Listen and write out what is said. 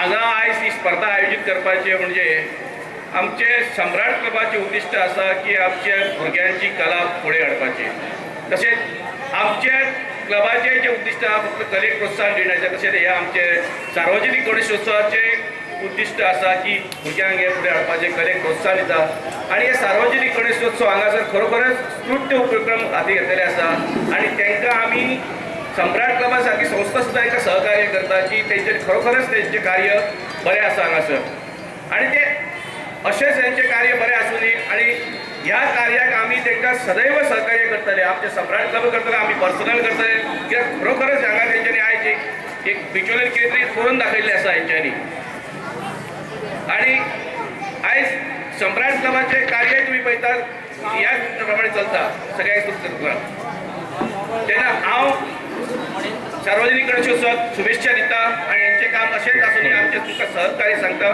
हांगा आयज ही स्पर्धा आयोजीत करपाचे म्हणजे आमचे सम्राट क्लबाचे उद्दिश्ट आसा की आमच्या भुरग्यांची कला फुडें हाडपाची। तशेंच आमचे क्लबाचे जे उद्दिश्ट आसा फक्त कलेक प्रोत्साहन दिवपाचें, तशेंच हे आमचे सार्वजनीक गणेशोत्सवाचे उद्दिश्ट आसा की भुरग्यांक हे फुडें हाडपाचें, कलेक प्रोत्साहन दिता। आनी हे सार्वजनीक गणेशोत्सव हांगासर खरोखरच उत्कृश्ट उपक्रम हाती घेतलेले आसा आणि तांकां आमी सम्राट क्लबा सारकी संस्था सुद्दां तांकां सहकार्य करता की तेंचे खरोखरच तेंचें कार्य बरें आसा हांगासर आणि ते अशेंच तेंचें कार्य बरें आसूं न्ही आणि ह्या कार्याक आमी तांकां सदैव सहकार्य करतले। आमचे सम्राट क्लब करतले, आमी पर्सनल करतले, कित्याक खरोखरच हांगा तेंच्यांनी आयज एक विज्युअल कितें तरी करून दाखयल्लें आसा हेंच्यांनी। आणि आयज सम्राट क्लबाचें कार्य तुमी पळयतात ह्याच प्रमाणे चलता सगळ्यांक तेन्ना हांव सार्वजनीक गणेशोत्सवाक शुभेच्छा दिता आणि हेंचें काम अशेंच आसूं आमचें तुमकां सहकार्य सांगता।